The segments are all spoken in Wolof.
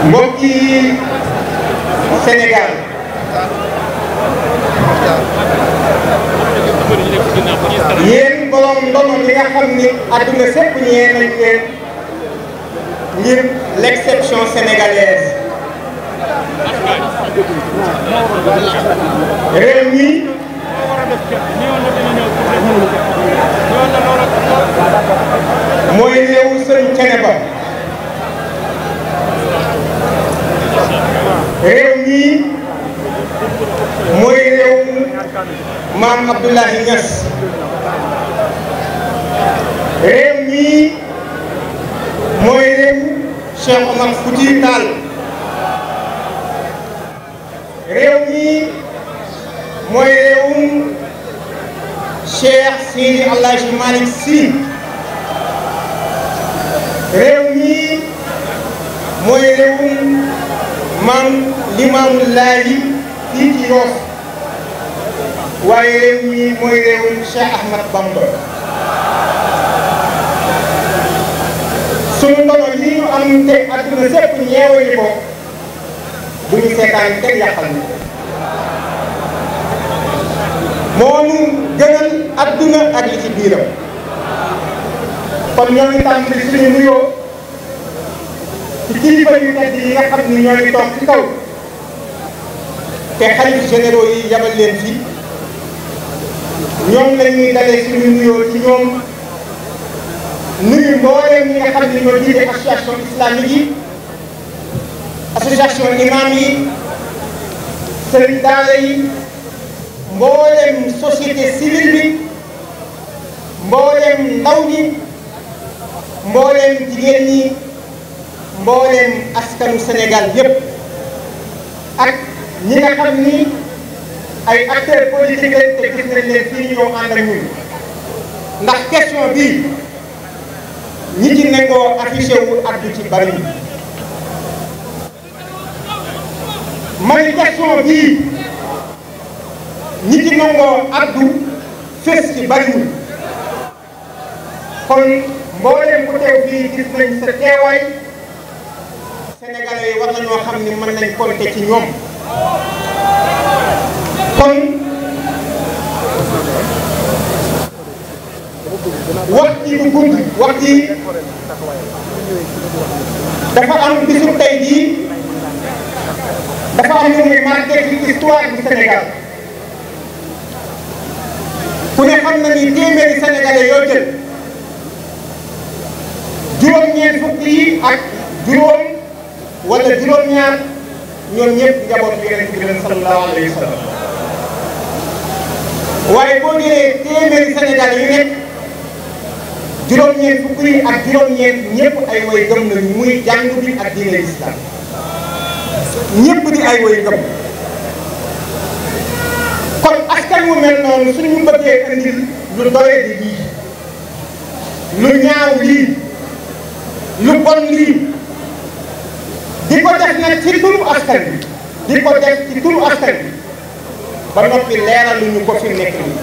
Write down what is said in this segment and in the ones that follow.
mbokki Sénégal yéen borom ndono li nga xam ni àdduna sépp ñee nañ leen ngir l'exception sénégalaise réew mi mooy réewu Sëriñ Thiénaba réew mi mooy réewu Maam Abdoulaye Niass réew mi mooy réewu Cheikh Omar Fouti Tall réew mi mooy réewum Cheikh Seydi Alhaji Malick Sy réew mi mooy réewum Maam Limaamu Laay fii ci Yoff waaye réew mi mooy réewum Cheikh Ahmad Bamba sunu ndono li ñu am te adduna sépp ñeewee ko bu ñu seetaan kenn yàqal ñu moo ñu gënal adduna ak li ci biiram kon ñoo ngi tàmbali suñu nuyoo ci kilifa yu tedd yi nga xam ni ñoo ngi toog ci kaw te xalif généraux yi yabal leen fii ñoom la ñuy dalee suñu nuyoo ci ñoom nuyu mboolem ñi nga xam ne ñoo jiite association islamique yi association imam yi sëriñ daara yi mboolem société civile bi mboolem ndaw ñi mboolem jigéen ñi mboolem askanu Sénégal yépp ak ñi nga xam ni ay acteurs politiques lañ te gis nañ leen fii ñoo ànd ak ñun ndax question bii ñi ci nekkoo affiché wu addu ci bari manifestation bii ñi ci nangoo addu fés ci bariwul kon mboolem ku teew fii gis nañ sa teewaay sénégalais yi war nañoo xam ni mën nañ compter ci ñoom kon wax ji du gudd wax ji dafa am bisu tey jii dafa am lu muy marqué ci histoire du Sénégal ku ne xam na ni téeméeri sénégalais yoo jël juróom-ñeent fukk yi ak juróom wala juróom-ñaar ñoom ñëpp njabootu Yonent bi sallallahu alayhi wa sallam waaye boo jëlee téeméeri sénégalais yu nekk juróom-ñeent fukk yi ak juróom-ñeent ñëpp ay way gëm nañu muy jàng bi ak diine islam ñëpp di ay way gëm kon askan wu mel noonu suñu bëggee andil lu doye di lii lu ñaaw lii lu bon lii di ko def nag ci turu askan bi di ko def ci turu askan bi ba noppi leeral lu ñu ko fi nekk nii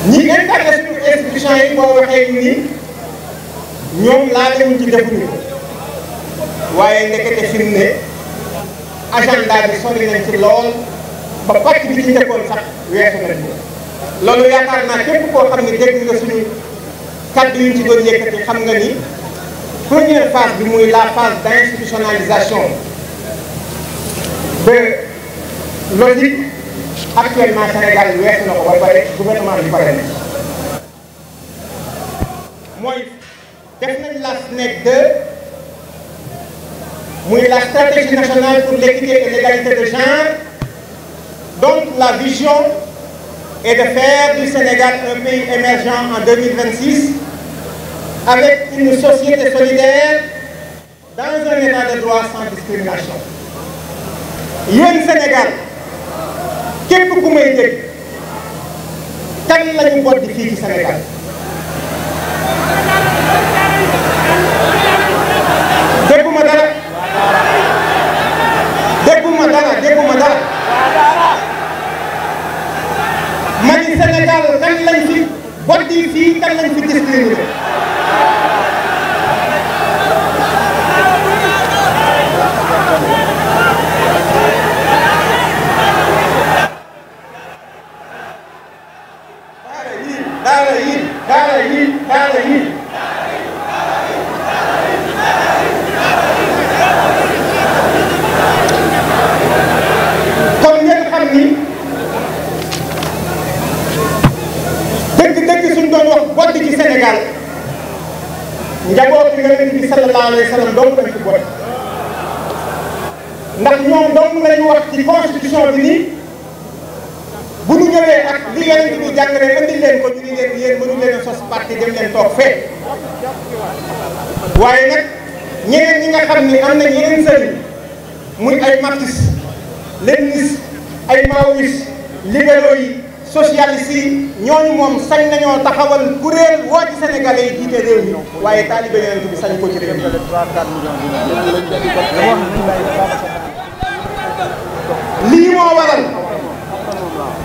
ñi incarné suñu institution yi boo waxee ni ñoom laa leen ci defuñu ko waaye ndekete fi mu ne agenda bi sori nañ ci lool ba pàcc bi ci njëkkoon sax weesu nañ ko loolu yaakaar naa képp koo xam ne dégg nga suñu kàddu yi ñu ci doon yëkkati xam nga ni première phase bi muy la phase d'institutionnalisation de logique actuellement Sénégal weesu na ko ba pare gouvernement bi pare na mooy def nañ la SNEC 2 muy la stratégie nationale pour l'équité et l'égalité de genre donc la vision est de faire du Sénégal un pays émergent en 2026 avec une société solidaire dans un état de droit sans discrimination yéen Sénégal képp ku may dégg kan lañu boot di fii ci Sénégal dégguma dara ma ni Sénégal kan lañ fi boot di fii kan lañ fi discriminé kon ngeen xam ni dëgg-dëgg suñ doon wax bodd ci Sénégal njaboot bi Yonent bi sallallahu alayhi wa sallam dong lañ ci bodd ndax ñoom dong lañu wax ci constitution bi ni bu ñu ñëwee ak li Yonent bi jàngale andi leen ko ñu ni leen yéen mënu leen a sos parti dem leen toog fee waaye nag ñeneen ñi nga xam ni am nañ yeneen sëriñ muy ay marxistes léninistes ay maoïstes libéraux yi socialistes yi ñooñu moom sañ nañoo taxawal kuréel woo ci Sénégalais yi jiite réew mi waaye taalibe Yonent bi sañ ko ci réew mi. lii moo waral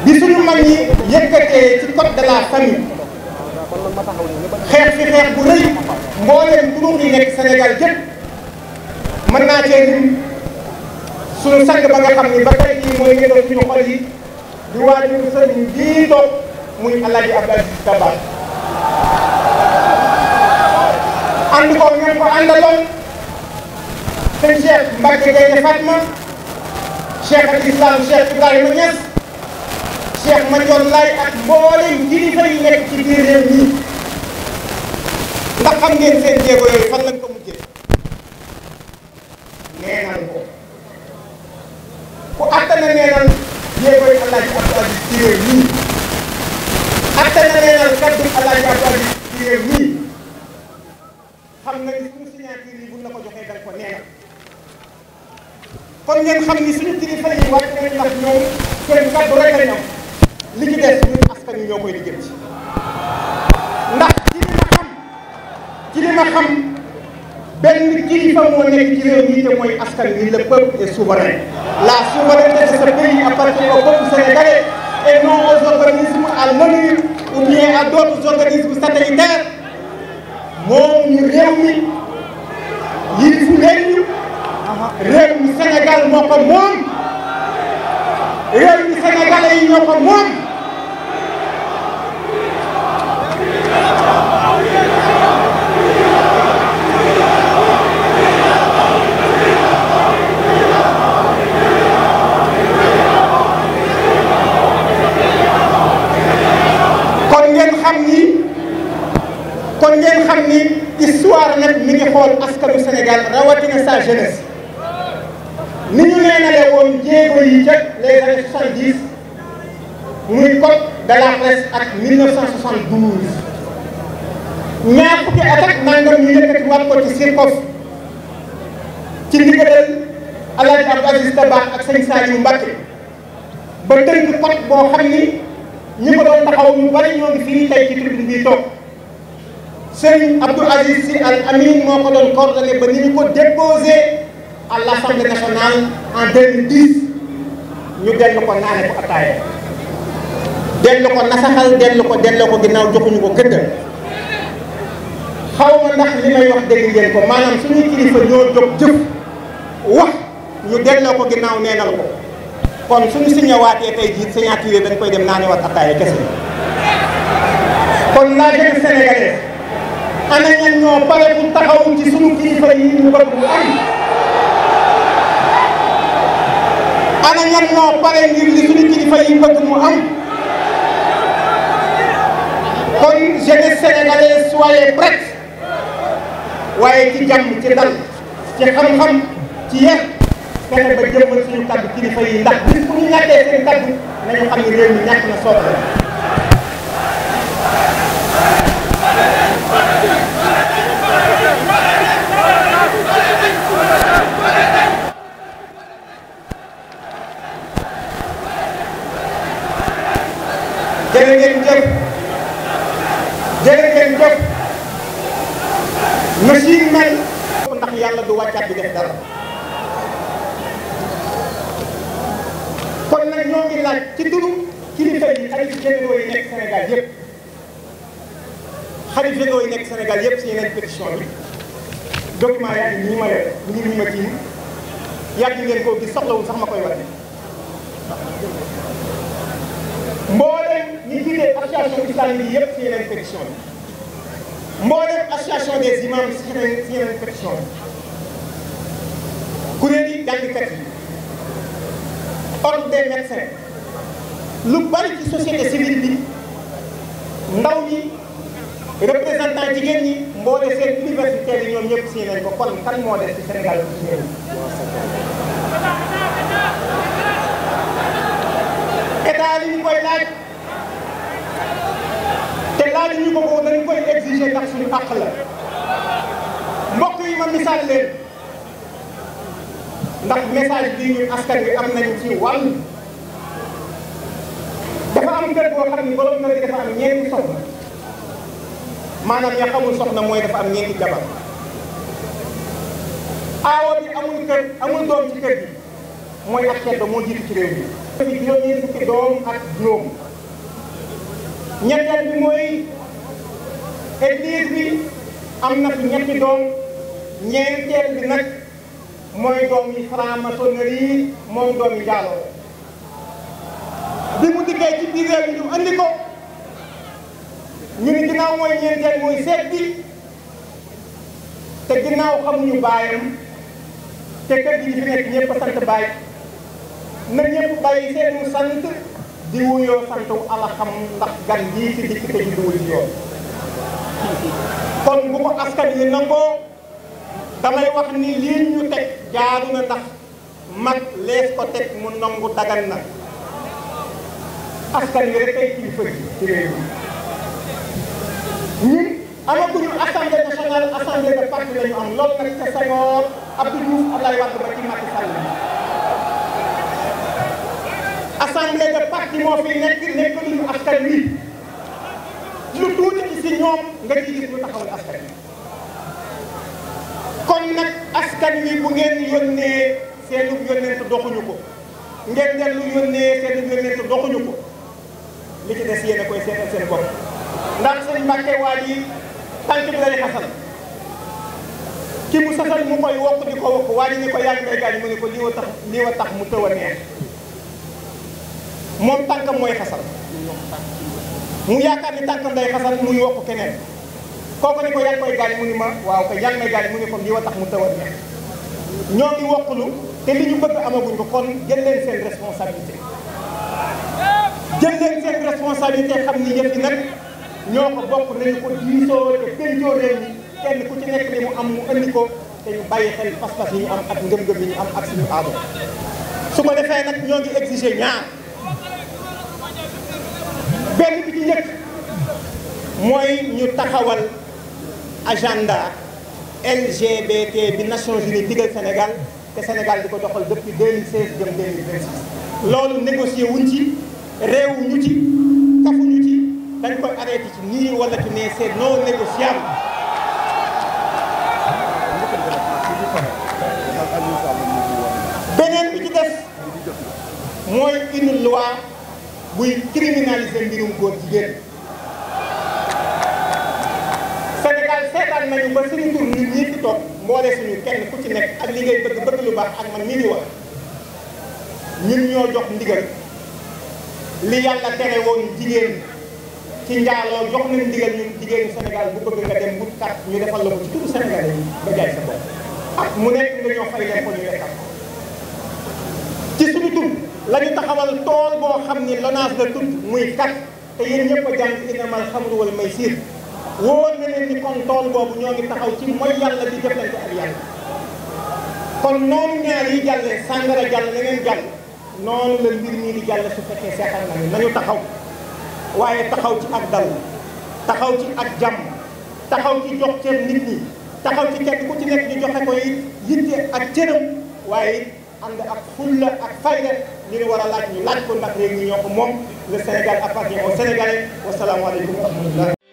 bi suñu mag ñi yëkkatee ci code de la famille xeex fi xeex bu rëy mbooleem turux yi nekk Sénégal yëpp mën naa cee lim suñu sang ba nga xam ni ba tey jii mooy ngeen suñu xol yi di waajur sëriñ bii toog muy Alaaji Abdou Aziz Dabakh ànd ko ñoom ko àndaloon sëñ Cheikh Mbacke Gaynde Fatma Cheikh al Islam Cheikh Ibrahima Niass Cheikh Mandione Laye ak mboolem kilifa yi nekk ci biir réew mi ndax xam ngeen seen jéego yooyu fan lañ ko mujjee neenal ko ku attana neenal jéego yi Alaaji Abdou Aziz ci réew mi attana neenal kaddu Alaaji Abdou Aziz ci réew mi xam nga ni suñu signature yi buñ la ko joxee danga ko neenal kon ngeen xam ni suñu kilifa yi wàcc nañ ndax ñoom seen kaddu rek la ñoom li ci des ñun askan wi ñoo koy liggéey ci ndax ci li ma xam benn kilifa moo nekk ci réew mi te mooy askan wi le peuple est souverain. La souveraineté de ce pays appartient au peuple sénégalais et non aux organismes à l'ONU ou bien à d'autres organismes satellitaires moom ñu réew mi yilifu leen ñu réew mi Sénégal moo ko moom réew mi sénégalais yi ñoo ko moom. kon ngeen xam ni histoire nag mi ngi xool askanu Sénégal rawatina sa jeunesse ni ñu neenalee woon jéego yi ca les années 70 muy code de la presse ak 1972 ñaar fukki at ak nangam ñu yëkkati waat ko ci Sirkof ci ndigalal Alaaji Abdou Aziz Dabakh ak sëñ Saliou Mbacké ba tënk code boo xam ni ñi ko doon taxaw ñu bari ñoo ngi fii tey ci tribune bii toog Serigne Abdou Aziz Sy Al Amine moo ko doon coordonné ba ni ñu ko déposé à l'Assemblée nationale en 2010 ñu dellu ko naane ko ataaya dellu ko nasaxal dellu ko ginnaaw joxuñu ko gëdd xaw ma ndax li may wax dégg ngeen ko maanaam suñuy kilifa ñoo jóg jëf wax ñu delloo ko ginnaaw neenal ko kon suñu signawaatee tey jii signature dañ koy dem naane wat ataaya kese kon la jeunesse sénégalaise ana ñan ñoo pare pour taxaw ci suñu kilifa yi ñu bëgg mu am ana ñan ñoo pare ngir li suñu kilifa yi bëgg mu am kon jeunesse sénégalaise soyez prête waaye ci jàmm ci dal ci xam-xam ci yéen fexe ba jëmmal suñu kaddu kilifa yi ndax bis bu ñu ñàkkee seen kaddu nañu xam ne réew mi ñàkk na soxla jërë ngeen jëf machine mel ndax yàlla du wàccaat bi def dara kon nag ñoo ngi laaj ci turu kilifa yi xalif généraux yi nekk Sénégal yëpp xalif généraux yi nekk Sénégal yëpp si yeneen pétition bi document yaa ngi nii ma leen ñi ma tiim yàgg ngeen koo gis soxlawul sax ma koy wane mbooleem di jiite association islamique yi yëpp si yeneen pétition bi mboolem association des imams si yeneen pétition bi kuréel yi jàngkat yi ordre des médecins lu bari ci société civile bi ndaw ñi représentant jigéen ñi mboole seen universitaires yi ñoom ñëpp signé nañ ko kon kan moo des ci Sénégal bi signé état li ñu koy laaj te laaj ñu ko ko dañ koy exiger ndax suñu àq la mbokk yi ma misaal leen ndax message bi ñun askan wi am nañ ci wàll dafa am kër boo xam ni borom kër gi dafa am ñeenti soxna maanaam ña xamul soxna mooy dafa am ñeenti jabar aawa bi amul doom ci kër gi mooy ak ceddo moo jiitu ci réew mi. juróom-ñeent fukki doom ak juróom ñetteel bi mooy église bi am na fi ñetti doom ñeenteel bi nag mooy doom yi franc-maçonnerie moom doom yi njaaloo bi mu dikkee ci biir réew mi ñu andi ko ñu ni ginnaaw mooy ñeenteel mooy seet bi te ginnaaw xamuñu baayam te kër gi fi nekk ñëpp a sant baay na ñëpp bàyyi seenu sant di wuyoo santu alxam ndax gan bii ci dikk te judduwul ci yoon kon bu ko askan wi nangoo damay wax ni lii ñu teg jaaru na ndax mag lees ko teg mu nangu dagan na askan wi rek ay kilifa gi ci réew mi ñun amaguñu assemblée nationale assemblée de parti la ñu am loolu nag ca Senghor Abdou Diouf Abdoulaye Wade ba ci Macky Sall assemblée de parti moo fi nekk luñu askan wi lu tuuti ci si ñoom nga ci gis lu taxawal askan wi kon nag askan wi bu ngeen yónnee seenu yónnent doxuñu ko ngeen dellu yónnee seenu yónnent doxuñu ko li ci des yéen a koy seetal seen bopp ndax sëñ Mbàkke waa ji tànk bi lay xasal ki mu sasal mu koy wokk di ko wokk waa ji ni ko yaa ngi may gaañ mu ne ko lii wa tax mu tëw a neex moom tànkam mooy xasal mu yaakaar ni tànkam day xasal muy wokk keneen kooku ni ko yaa ngi koy gaañ mu ni ma waaw kay yaa ngi may gaañ mu ne ko lii wa tax mu tëw a neex ñoo ngi wokklu te li ñu bëgg amaguñ ko kon jël leen seen responsabilité jël leen seen responsabilité xam ni yëf yi nag ñoo ko bokk nañu ko diisoo te pencoo réew mi kenn ku ci nekk li mu am mu andi ko te ñu bàyyi xel pas-pas yi ñu am ak ngëm-ngëm yi ñu am ak suñu aado su ko defee nag ñoo ngi exiger ñaar benn bi ci njëkk mooy ñu taxawal agenda LGBT bi Nations Unies digal Sénégal te Sénégal di ko doxal depuis 2016 jëm 2026 loolu négocier wuñ ci réew ñu ci kafuñu ci dañ koy arrêté ci nii wala ci nee c'est non négociable beneen bi ci def mooy une loi buy criminaliser mbirum góor jigéen Sénégal seetaan nañu ba suñu tur ñun ñii fi toog mboole suñu kenn ku ci nekk ak li ngay bëgg lu baax ak man mii di wax ñun ñoo jox ndigal li yàlla tere woon jigéen ci njaaloo jox nañu ndigal ñun jigéenu Sénégal bu bëgg nga dem wut kat ñu defal la ko ci turu Sénégal yi ba jaay sa bopp ak mu nekk nga ñoo fay leen ko ñu defal ci suñu tur la ñu taxawal tool boo xam ni LONASE la tudd muy kat te yéen ñëpp a jàng innamal xamru wal maysir wóor na leen ni kon tool boobu ñoo ngi taxaw ci mooy yàlla di jëflante ak yàlla kon noonu ñaar yi jàllee sàngara jàll leneen jàll noonu la mbir mii di jàll su fekkee seetaan nañu taxaw waaye taxaw ci ak dal taxaw ci ak jàmm taxaw ci jox cër nit ñi taxaw ci kenn ku ci nekk ñu joxe ko it yitte ak cëram waaye ànd ak fulla ak fayda li ñu war a laaj ñu laaj ko ndax réew mi ñoo ko moom le Sénégal appartient aux Sénégalais wasalaamualeykum wa rahmatullah